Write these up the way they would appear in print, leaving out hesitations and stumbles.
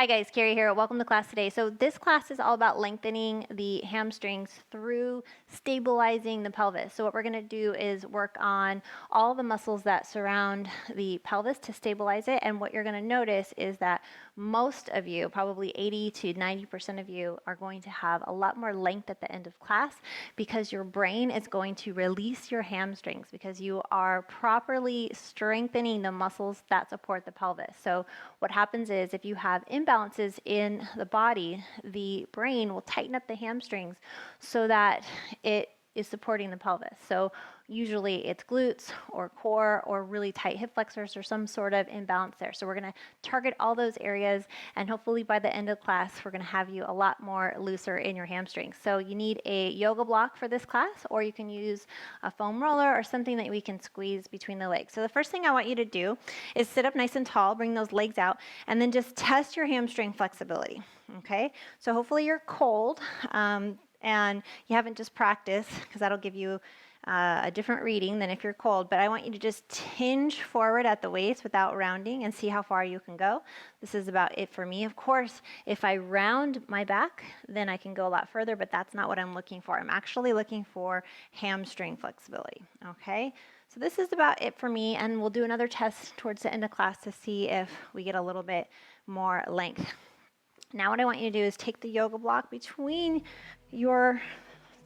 Hi guys, Kerri here. Welcome to class today. So this class is all about lengthening the hamstrings through stabilizing the pelvis. So what we're going to do is work on all the muscles that surround the pelvis to stabilize it. And what you're going to notice is that most of you, probably 80 to 90% of you, are going to have a lot more length at the end of class because your brain is going to release your hamstrings because you are properly strengthening the muscles that support the pelvis. So what happens is if you have imbalances in the body, the brain will tighten up the hamstrings so that it is supporting the pelvis. So usually it's glutes or core or really tight hip flexors or some sort of imbalance there. So we're going to target all those areas, and hopefully by the end of class we're going to have you a lot more looser in your hamstrings. So you need a yoga block for this class, or you can use a foam roller or something that we can squeeze between the legs. So the first thing I want you to do is sit up nice and tall, bring those legs out, and then just test your hamstring flexibility. Okay, so hopefully you're cold and you haven't just practiced, because that'll give you a different reading than if you're cold. But I want you to just tinge forward at the waist without rounding and see how far you can go. This is about it for me. Of course, if I round my back, then I can go a lot further, but that's not what I'm looking for. I'm actually looking for hamstring flexibility. Okay, so this is about it for me, and we'll do another test towards the end of class to see if we get a little bit more length. Now what I want you to do is take the yoga block between your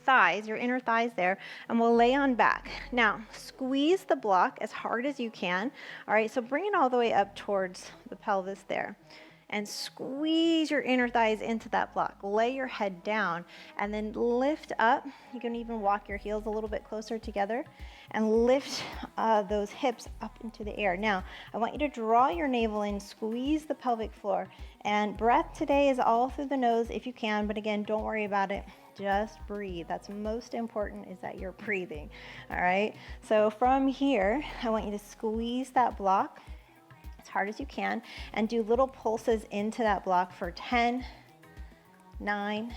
thighs, your inner thighs there, and we'll lay on back. Now, squeeze the block as hard as you can. All right, so bring it all the way up towards the pelvis there. And squeeze your inner thighs into that block. Lay your head down and then lift up. You can even walk your heels a little bit closer together and lift those hips up into the air. Now, I want you to draw your navel in, squeeze the pelvic floor. And breath today is all through the nose if you can, but again, don't worry about it. Just breathe. That's most important, is that you're breathing. All right, so from here, I want you to squeeze that block as hard as you can and do little pulses into that block for 10, 9,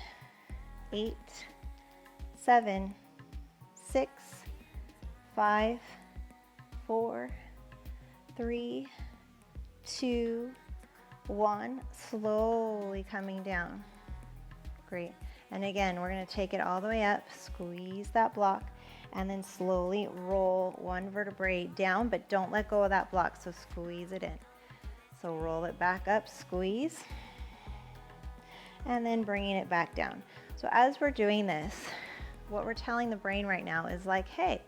8, 7, 6, 5, 4, 3, 2, 1. Slowly coming down. Great. And again, we're going to take it all the way up, squeeze that block, and then slowly roll one vertebrae down, but don't let go of that block, so squeeze it in. So roll it back up, squeeze, and then bringing it back down. So as we're doing this, what we're telling the brain right now is like, hey,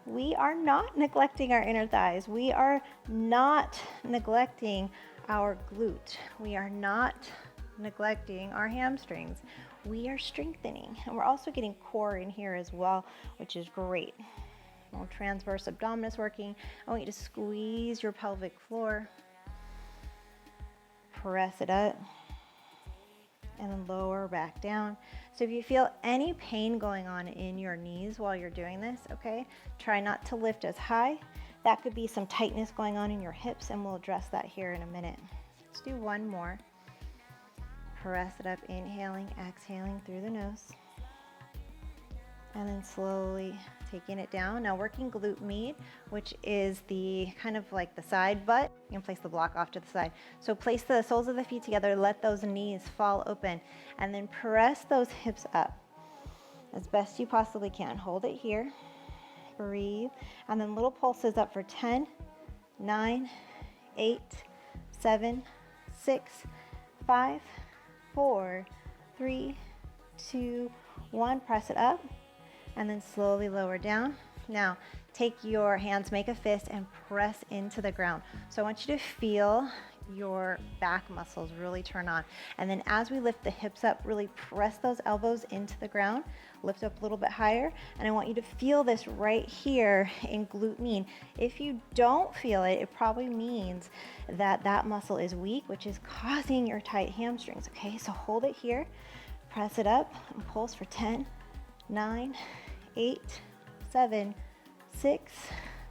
we are not neglecting our inner thighs. We are not neglecting our glute. We are not neglecting our hamstrings. We are strengthening, and we're also getting core in here as well, which is great. Little transverse abdominis working. I want you to squeeze your pelvic floor, press it up, and then lower back down. So if you feel any pain going on in your knees while you're doing this, okay, try not to lift as high. That could be some tightness going on in your hips, and we'll address that here in a minute. Let's do one more. Press it up, inhaling, exhaling through the nose, and then slowly taking it down. Now working glute med, which is the kind of like the side butt. You can place the block off to the side. So place the soles of the feet together, let those knees fall open, and then press those hips up as best you possibly can. Hold it here, breathe, and then little pulses up for 10, 9, 8, 7, 6, 5, 4, 3, 2, 1. Press it up and then slowly lower down. Now take your hands, make a fist, and press into the ground. So I want you to feel your back muscles really turn on. And then as we lift the hips up, really press those elbows into the ground, lift up a little bit higher. And I want you to feel this right here in glute med. If you don't feel it, it probably means that that muscle is weak, which is causing your tight hamstrings. Okay, so hold it here, press it up, and pulse for 10, 9, 8, 7, 6,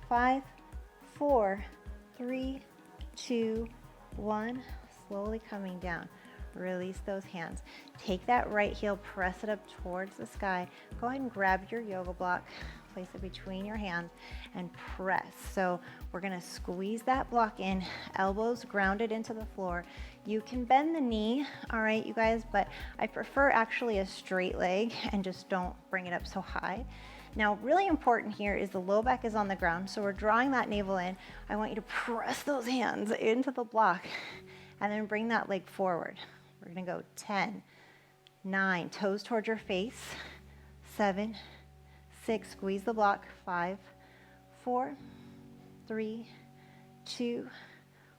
5, 4, 3, 2, 1. Slowly coming down. Release those hands. Take that right heel, press it up towards the sky. Go ahead and grab your yoga block. place it between your hands and press. So we're gonna squeeze that block in, elbows grounded into the floor. You can bend the knee, all right, you guys, but I prefer actually a straight leg and just don't bring it up so high. Now, really important here is the low back is on the ground, so we're drawing that navel in. I want you to press those hands into the block and then bring that leg forward. We're gonna go 10, 9, toes towards your face, 7, 6, squeeze the block, 5, 4, 3, 2,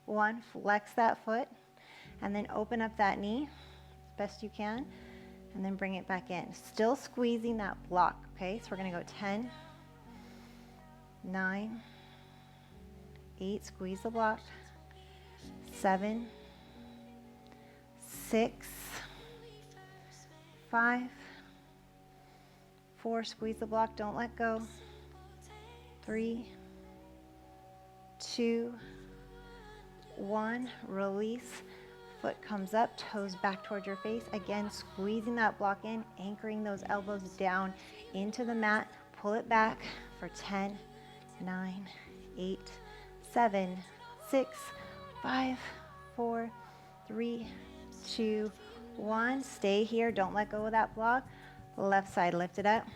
1, flex that foot, and then open up that knee as best you can, and then bring it back in. Still squeezing that block, okay? So we're gonna go 10, 9, 8, squeeze the block, 7, 6, 5, 4, squeeze the block, don't let go, 3, 2, 1, release. Foot comes up, toes back towards your face. Again, squeezing that block in, anchoring those elbows down into the mat. Pull it back for 10, 9, 8, 7, 6, 5, 4, 3, 2, 1. Stay here, don't let go of that block. Left side, lift it up.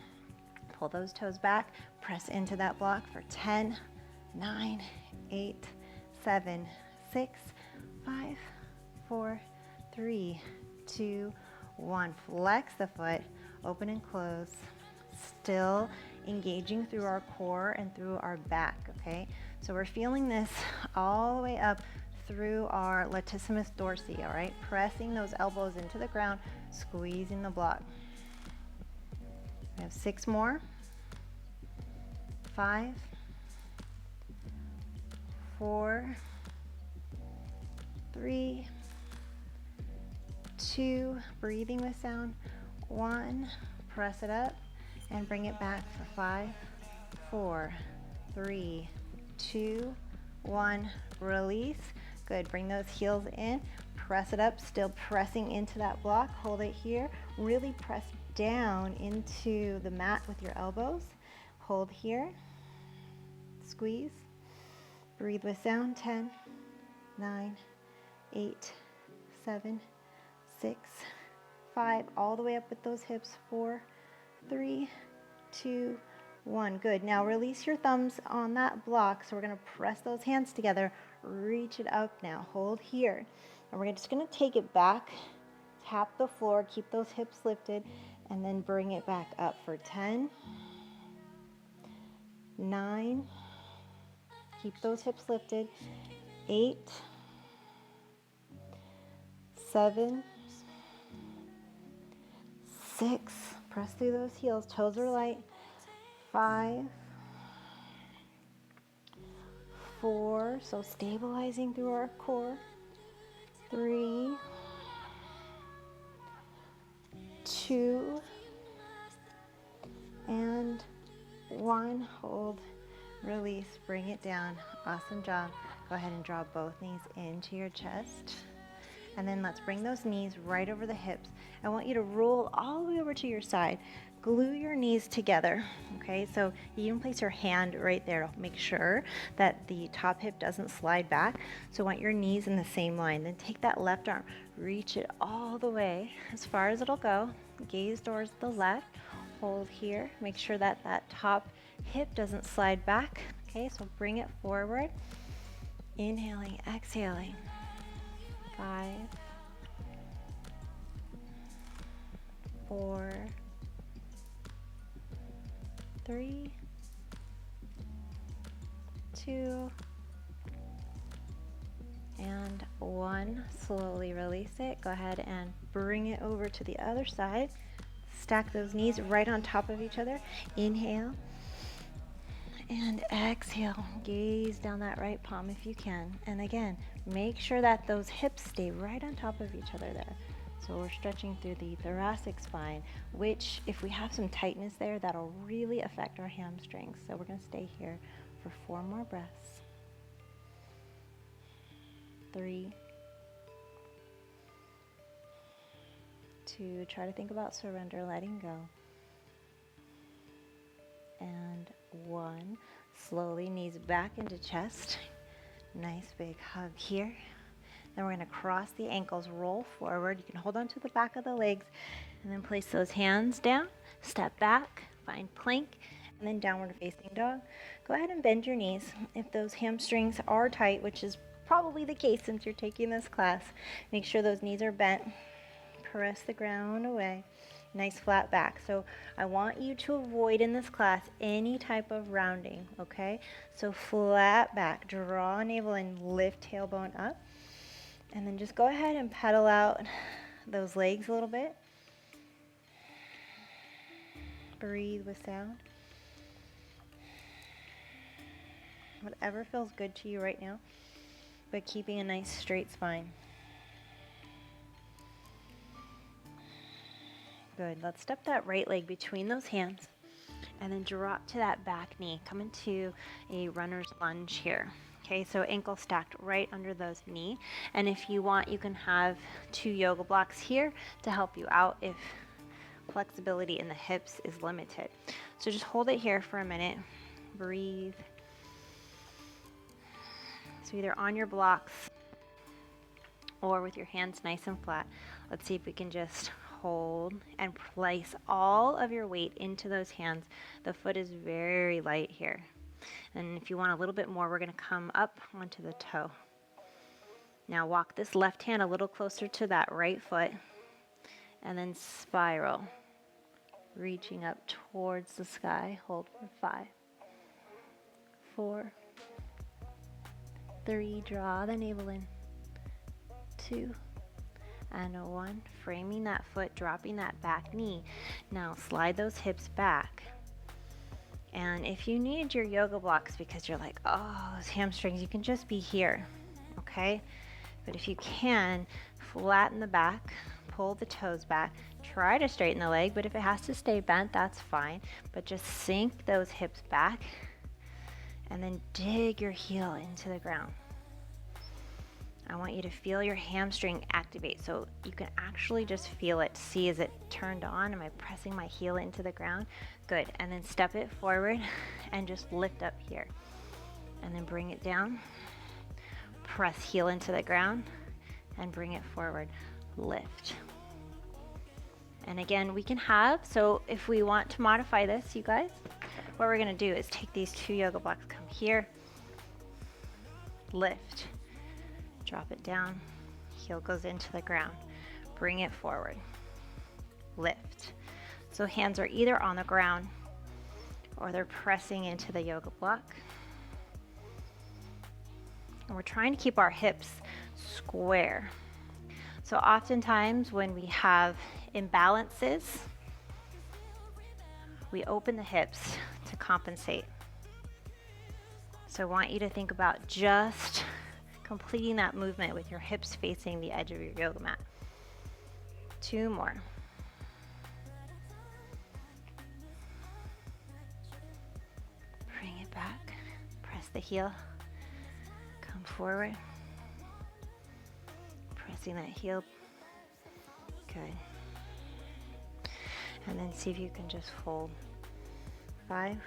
Pull those toes back, press into that block for 10, 9, 8, 7, 6, 5, 4, 3, 2, 1. Flex the foot, open and close. Still engaging through our core and through our back, okay? So we're feeling this all the way up through our latissimus dorsi, all right? Pressing those elbows into the ground, squeezing the block. We have 6 more. 5, 4, 3, 2, breathing with sound, 1, press it up and bring it back for 5, 4, 3, 2, 1, release. Good, bring those heels in, press it up, still pressing into that block, hold it here, really press down into the mat with your elbows, hold here, squeeze, breathe with sound, 10, 9, 8, 7, 6, 5, all the way up with those hips, 4, 3, 2, 1. Good. Now release your thumbs on that block. So we're going to press those hands together, reach it up now, hold here. And we're just going to take it back, tap the floor, keep those hips lifted, and then bring it back up for 10, 9, keep those hips lifted, 8, 7, 6, press through those heels, toes are light, 5, 4, so stabilizing through our core, 3, 2, and 1, hold, release, bring it down, awesome job. Go ahead and draw both knees into your chest. And then let's bring those knees right over the hips. I want you to roll all the way over to your side. Glue your knees together, okay? So you even place your hand right there to make sure that the top hip doesn't slide back. So I want your knees in the same line. Then take that left arm, reach it all the way as far as it'll go. Gaze towards the left, hold here. Make sure that that top hip doesn't slide back, okay? So bring it forward. Inhaling, exhaling. 5, 4, 3, 2, and 1. Slowly release it. Go ahead and bring it over to the other side. Stack those knees right on top of each other. Inhale and exhale. Gaze down that right palm if you can. And again, make sure that those hips stay right on top of each other there. So we're stretching through the thoracic spine, which if we have some tightness there, that'll really affect our hamstrings. So we're going to stay here for 4 more breaths. 3, 2, try to think about surrender, letting go. And Slowly, knees back into chest. Nice big hug here. Then we're going to cross the ankles, roll forward. You can hold on to the back of the legs and then place those hands down. Step back, find plank, and then downward facing dog. Go ahead and bend your knees. If those hamstrings are tight, which is probably the case since you're taking this class, make sure those knees are bent. Press the ground away. Nice flat back. So I want you to avoid in this class any type of rounding, okay? So flat back, draw navel in, lift tailbone up, and then just go ahead and pedal out those legs a little bit. Breathe with sound. Whatever feels good to you right now, but keeping a nice straight spine. Good. Let's step that right leg between those hands and then drop to that back knee. Come into a runner's lunge here. Okay, so ankle stacked right under those knee. And if you want, you can have 2 yoga blocks here to help you out if flexibility in the hips is limited. So just hold it here for a minute. Breathe. So either on your blocks or with your hands nice and flat. Let's see if we can just hold and place all of your weight into those hands. The foot is very light here. And if you want a little bit more, we're going to come up onto the toe. Now walk this left hand a little closer to that right foot and then spiral, reaching up towards the sky. Hold for 5, 4, 3, draw the navel in, 2, and 1, framing that foot, dropping that back knee. Now slide those hips back. And if you need your yoga blocks because you're like, oh, those hamstrings, you can just be here, okay? But if you can, flatten the back, pull the toes back, try to straighten the leg, but if it has to stay bent, that's fine. But just sink those hips back and then dig your heel into the ground. I want you to feel your hamstring activate so you can actually just feel it. See, is it turned on? Am I pressing my heel into the ground? Good. And then step it forward and just lift up here. And then bring it down. Press heel into the ground and bring it forward. Lift. And again, we can have, so if we want to modify this, you guys, what we're going to do is take these 2 yoga blocks, come here, lift. Drop it down, heel goes into the ground, bring it forward, lift. So hands are either on the ground or they're pressing into the yoga block. And we're trying to keep our hips square. So oftentimes when we have imbalances, we open the hips to compensate. So I want you to think about just completing that movement with your hips facing the edge of your yoga mat. 2 more. Bring it back. Press the heel. Come forward. Pressing that heel. Good. And then see if you can just hold. 5,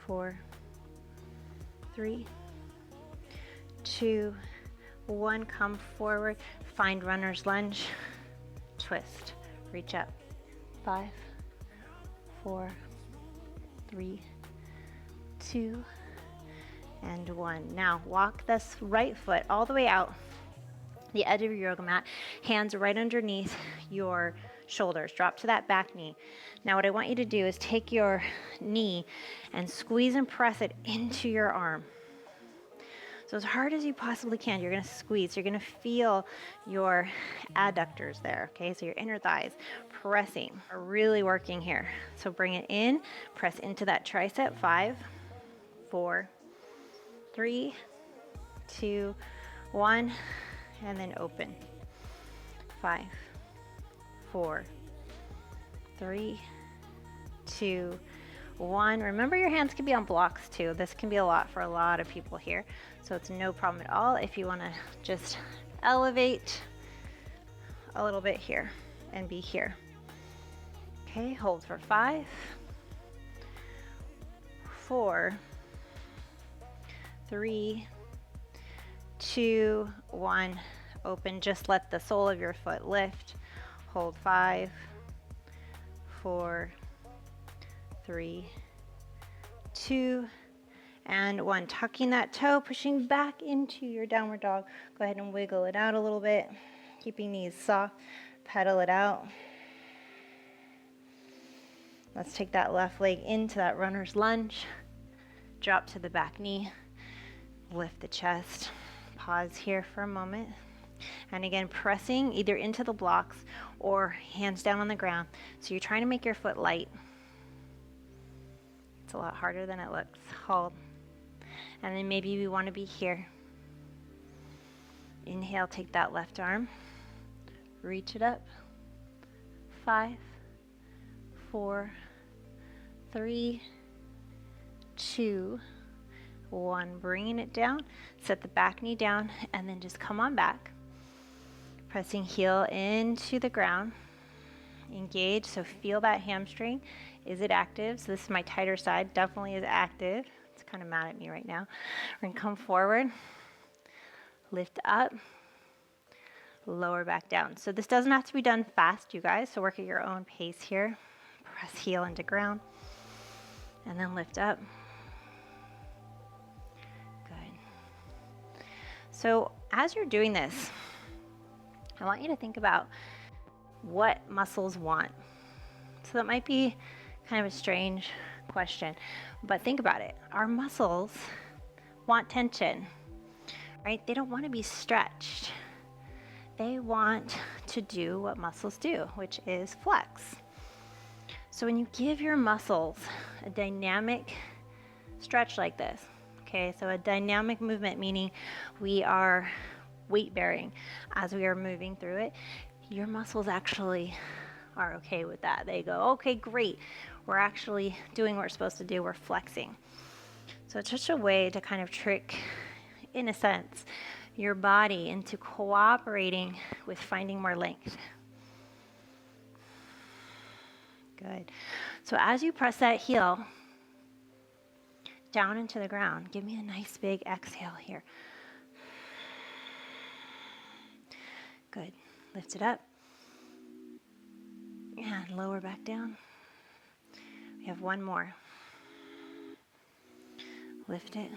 4, 3, 2, 1, come forward, find runner's lunge, twist, reach up, 5, 4, 3, 2, and 1. Now walk this right foot all the way out the edge of your yoga mat, hands right underneath your shoulders, drop to that back knee. Now what I want you to do is take your knee and squeeze and press it into your arm. So as hard as you possibly can, you're going to squeeze. You're going to feel your adductors there, okay? So your inner thighs pressing, are really working here. So bring it in, press into that tricep, 5, 4, 3, 2, 1, and then open. 5, 4, 3, 2, 1. Remember your hands can be on blocks too. This can be a lot for a lot of people here. So it's no problem at all if you want to just elevate a little bit here and be here. Okay, hold for 5, 4, 3, 2, 1. Open. Just let the sole of your foot lift. Hold 5, 4, 3, 2, and 1. Tucking that toe, pushing back into your downward dog. Go ahead and wiggle it out a little bit. Keeping knees soft. Pedal it out. Let's take that left leg into that runner's lunge. Drop to the back knee. Lift the chest. Pause here for a moment. And again, pressing either into the blocks or hands down on the ground. So you're trying to make your foot light. It's a lot harder than it looks. Hold. And then maybe we want to be here. Inhale, take that left arm. Reach it up. 5, 4, 3, 2, 1. Bringing it down. Set the back knee down and then just come on back. Pressing heel into the ground. Engage. So feel that hamstring. Is it active? So this is my tighter side. Definitely is active. It's kind of mad at me right now. We're going to come forward. Lift up. Lower back down. So this doesn't have to be done fast, you guys. So work at your own pace here. Press heel into ground. And then lift up. Good. So as you're doing this, I want you to think about what muscles want. So that might be kind of a strange question, but think about it. Our muscles want tension, right? They don't want to be stretched. They want to do what muscles do, which is flex. So when you give your muscles a dynamic stretch like this, okay, so a dynamic movement, meaning we are weight bearing as we are moving through it, your muscles actually are okay with that. They go, okay, great. We're actually doing what we're supposed to do. We're flexing. So it's just a way to kind of trick, in a sense, your body into cooperating with finding more length. Good. So as you press that heel down into the ground, give me a nice big exhale here. Good. Lift it up. And lower back down. We have one more. Lift it.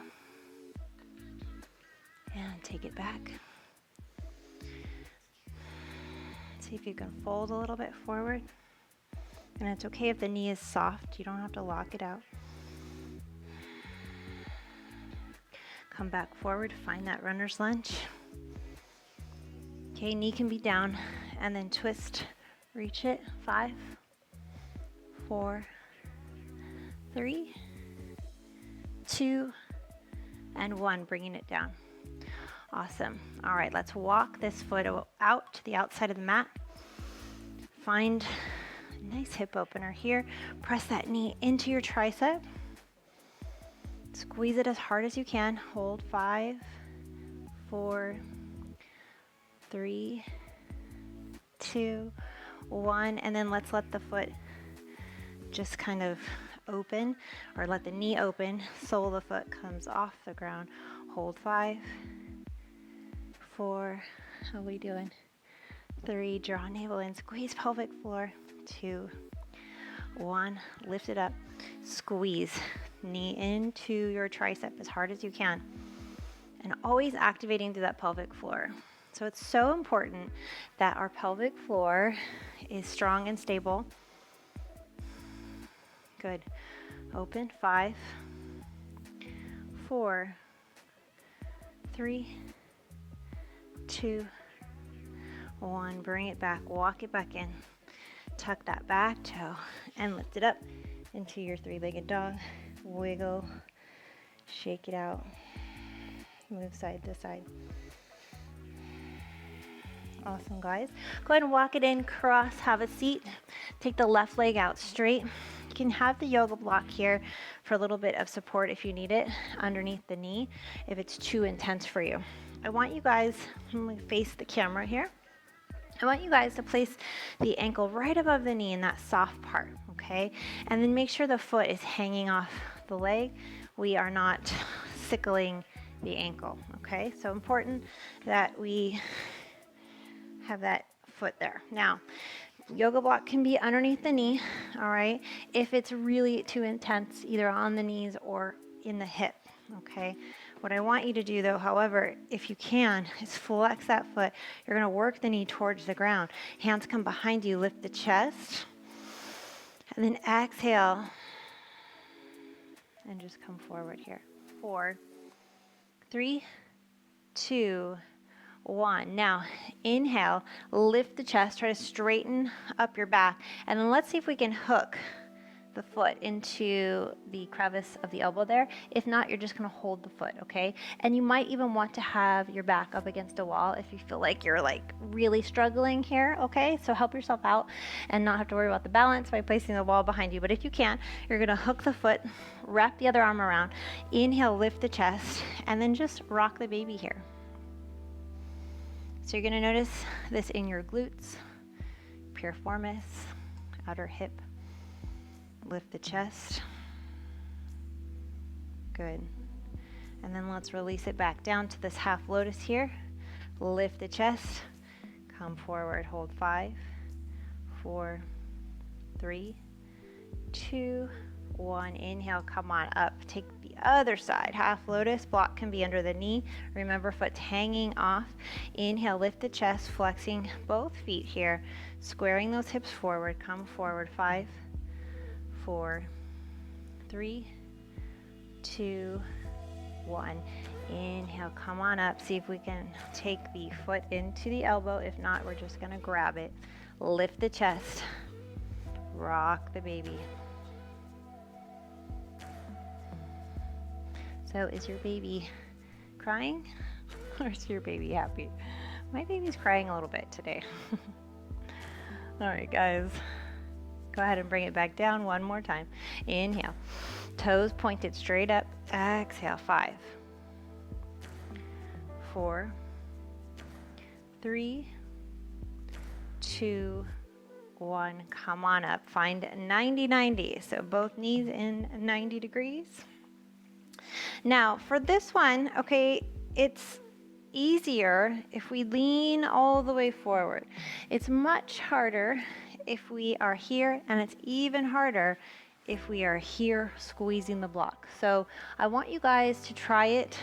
And take it back. See if you can fold a little bit forward. And it's okay if the knee is soft. You don't have to lock it out. Come back forward. Find that runner's lunge. Okay, knee can be down. And then twist. Reach it. 5, 4, 3, 2, and 1. Bringing it down. Awesome. All right, let's walk this foot out to the outside of the mat. Find a nice hip opener here. Press that knee into your tricep. Squeeze it as hard as you can. Hold 5, 4, 3, 2, 1, and then let's let the foot just kind of open, or let the knee open. Sole of the foot comes off the ground. Hold 5, 4, how are we doing? 3, draw navel in, squeeze pelvic floor. 2, 1, lift it up, squeeze, knee into your tricep as hard as you can, and always activating through that pelvic floor. So it's so important that our pelvic floor is strong and stable. Good. Open. 5, 4, 3, 2, 1. Bring it back. Walk it back in. Tuck that back toe and lift it up into your three-legged dog. Wiggle. Shake it out. Move side to side. Awesome, guys. Go ahead and walk it in, cross, have a seat. Take the left leg out straight. You can have the yoga block here for a little bit of support if you need it underneath the knee, if it's too intense for you. I want you guys, I'm going to face the camera here. I want you guys to place the ankle right above the knee in that soft part, okay? And then make sure the foot is hanging off the leg, we are not sickling the ankle, okay? So important that we have that foot there. Now, yoga block can be underneath the knee, all right? If it's really too intense, either on the knees or in the hip, okay? What I want you to do though, however, if you can, is flex that foot. You're gonna work the knee towards the ground. Hands come behind you, lift the chest, and then exhale, and just come forward here. 4, 3, 2, 1. Now, inhale, lift the chest, try to straighten up your back, and then let's see if we can hook the foot into the crevice of the elbow there. If not, you're just gonna hold the foot, okay? And you might even want to have your back up against a wall if you feel like you're like really struggling here, okay? So help yourself out and not have to worry about the balance by placing the wall behind you. But if you can, you're gonna hook the foot, wrap the other arm around, inhale, lift the chest, and then just rock the baby here. So you're gonna notice this in your glutes, piriformis, outer hip. Lift the chest. Good. And then let's release it back down to this half lotus here. Lift the chest. Come forward. Hold 5, 4, 3, 2, 1. Inhale. Come on up. Take the other side. Half lotus. Block can be under the knee. Remember, foot's hanging off. Inhale. Lift the chest. Flexing both feet here. Squaring those hips forward. Come forward. 5, 4, 3, 2, 1. Inhale, come on up. See if we can take the foot into the elbow. If not, we're just gonna grab it. Lift the chest. Rock the baby. So is your baby crying or is your baby happy? My baby's crying a little bit today. All right, guys. Go ahead and bring it back down one more time. Inhale. Toes pointed straight up. Exhale. 5, 4, 3, 2, 1. Come on up. Find 90-90. So both knees in 90 degrees. Now for this one, okay, it's easier if we lean all the way forward. It's much harder if we are here, and it's even harder if we are here squeezing the block. So I want you guys to try it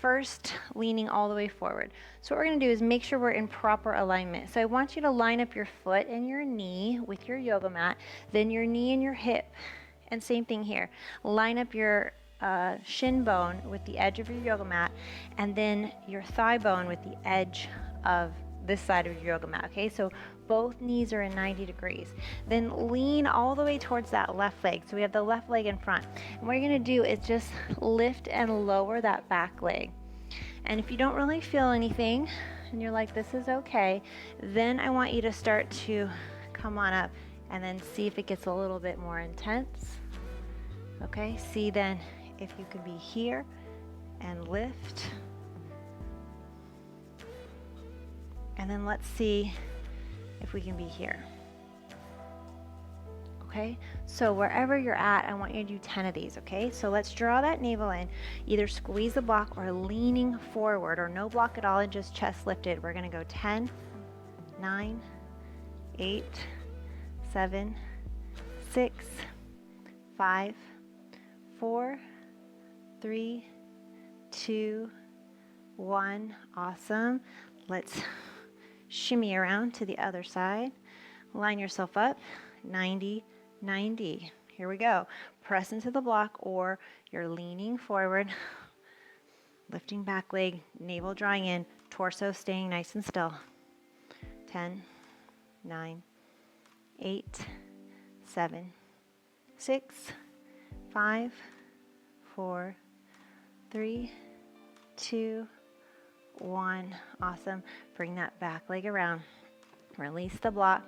first, leaning all the way forward. So what we're gonna do is make sure we're in proper alignment. So I want you to line up your foot and your knee with your yoga mat, then your knee and your hip, and same thing here. Line up your shin bone with the edge of your yoga mat, and then your thigh bone with the edge of this side of your yoga mat, okay? So both knees are in 90 degrees. Then lean all the way towards that left leg. So we have the left leg in front. And what you're gonna do is just lift and lower that back leg. And if you don't really feel anything, and you're like, this is okay, then I want you to start to come on up and then see if it gets a little bit more intense. Okay, see then if you can be here and lift. And then let's see if we can be here. Okay, so wherever you're at, I want you to do 10 of these, okay? So let's draw that navel in, either squeeze the block or leaning forward, or no block at all and just chest lifted. We're gonna go 10, 9, 8, 7, 6, 5, 4, 3, 2, 1. Awesome. Let's shimmy around to the other side. Line yourself up. 90, 90. Here we go. Press into the block, or you're leaning forward, lifting back leg, navel drawing in, torso staying nice and still. 10, 9, 8, 7, 6, 5, 4, 3, 2, 1. Awesome. Bring that back leg around. Release the block.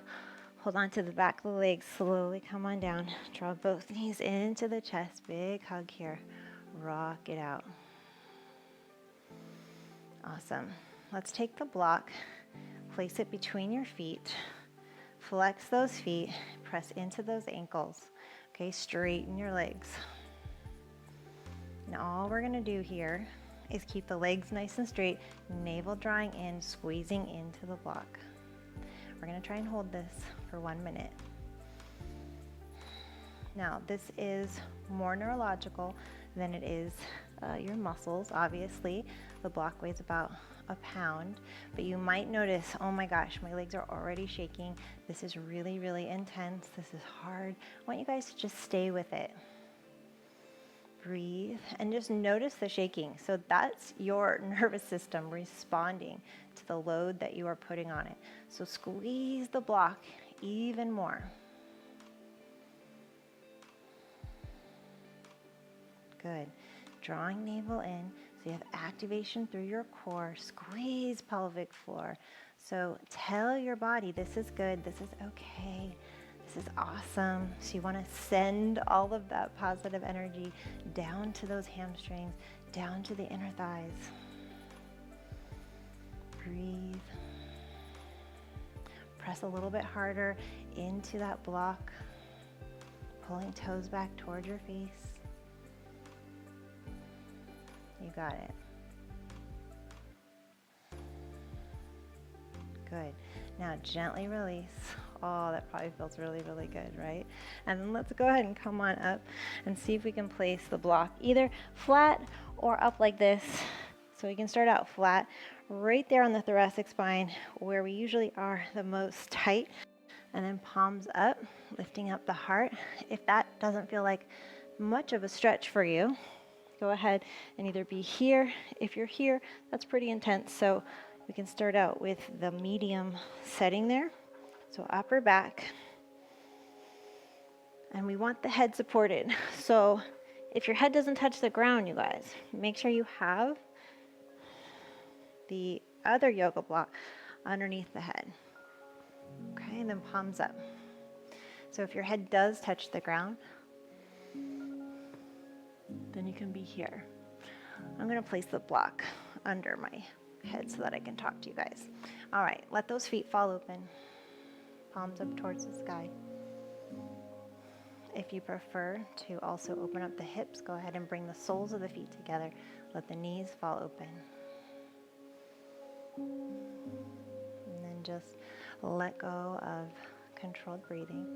Hold on to the back of the leg. Slowly come on down. Draw both knees into the chest. Big hug here. Rock it out. Awesome. Let's take the block. Place it between your feet. Flex those feet. Press into those ankles. Okay, straighten your legs. Now all we're gonna do here is keep the legs nice and straight, navel drawing in, squeezing into the block. We're gonna try and hold this for 1 minute. Now this is more neurological than it is your muscles. Obviously, the block weighs about a pound, but you might notice, oh my gosh, my legs are already shaking. This is really, really intense. This is hard. I want you guys to just stay with it. Breathe and just notice the shaking. So that's your nervous system responding to the load that you are putting on it. So squeeze the block even more. Good. Drawing navel in, so you have activation through your core. Squeeze pelvic floor. So tell your body, this is good, this is okay, this is awesome. So you want to send all of that positive energy down to those hamstrings, down to the inner thighs. Breathe. Press a little bit harder into that block, pulling toes back toward your face. You got it. Good. Now gently release. Oh, that probably feels really, really good, right? And then let's go ahead and come on up and see if we can place the block either flat or up like this. So we can start out flat, right there on the thoracic spine where we usually are the most tight. And then palms up, lifting up the heart. If that doesn't feel like much of a stretch for you, go ahead and either be here. If you're here, that's pretty intense. So we can start out with the medium setting there. So upper back. And we want the head supported. So if your head doesn't touch the ground, you guys, make sure you have the other yoga block underneath the head. Okay, and then palms up. So if your head does touch the ground, then you can be here. I'm going to place the block under my head so that I can talk to you guys. All right, let those feet fall open. Palms up towards the sky. If you prefer to also open up the hips, go ahead and bring the soles of the feet together. Let the knees fall open. And then just let go of controlled breathing.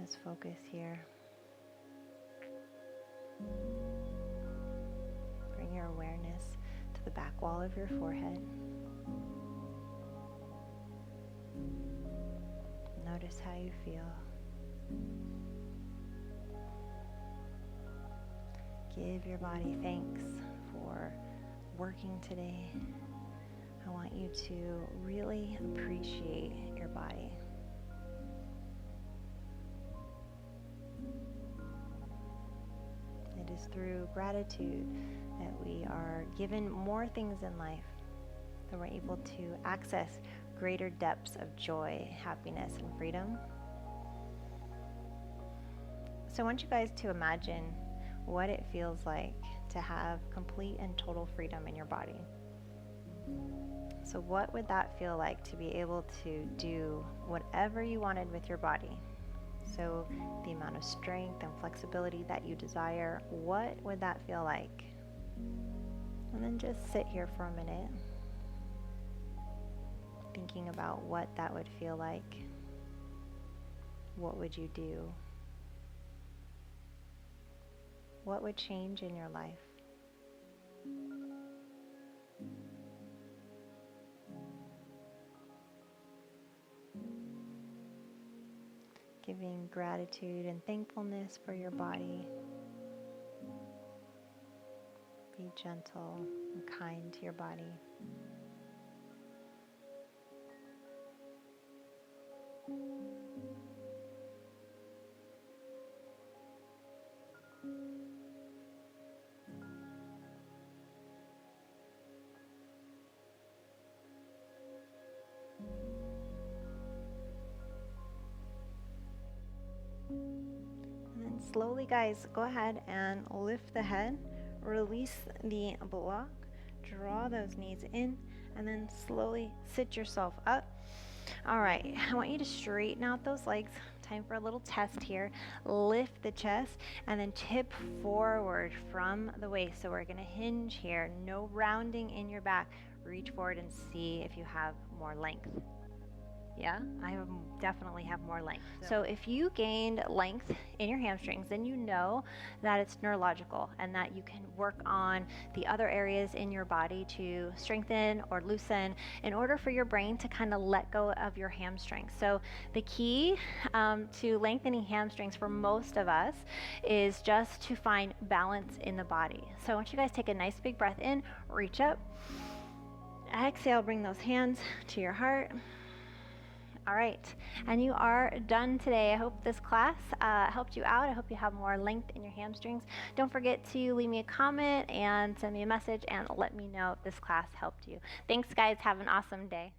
Just focus here. Bring your awareness to the back wall of your forehead. Notice how you feel. Give your body thanks for working today. I want you to really appreciate your body. It is through gratitude that we are given more things in life, that we're able to access greater depths of joy, happiness, and freedom. So I want you guys to imagine what it feels like to have complete and total freedom in your body. So what would that feel like to be able to do whatever you wanted with your body? So the amount of strength and flexibility that you desire, what would that feel like? And then just sit here for a minute, thinking about what that would feel like. What would you do? What would change in your life? Giving gratitude and thankfulness for your body. Be gentle and kind to your body. And then slowly, guys, go ahead and lift the head, release the block, draw those knees in, and then slowly sit yourself up. All right, I want you to straighten out those legs. Time for a little test here. Lift the chest and then tip forward from the waist. So we're gonna hinge here, no rounding in your back. Reach forward and see if you have more length. Yeah, definitely have more length. So if you gained length in your hamstrings, then you know that it's neurological and that you can work on the other areas in your body to strengthen or loosen in order for your brain to kind of let go of your hamstrings. So the key to lengthening hamstrings for most of us is just to find balance in the body. So I want you guys to take a nice big breath in, reach up, exhale, bring those hands to your heart. All right, and you are done today. I hope this class helped you out. I hope you have more length in your hamstrings. Don't forget to leave me a comment and send me a message and let me know if this class helped you. Thanks, guys. Have an awesome day.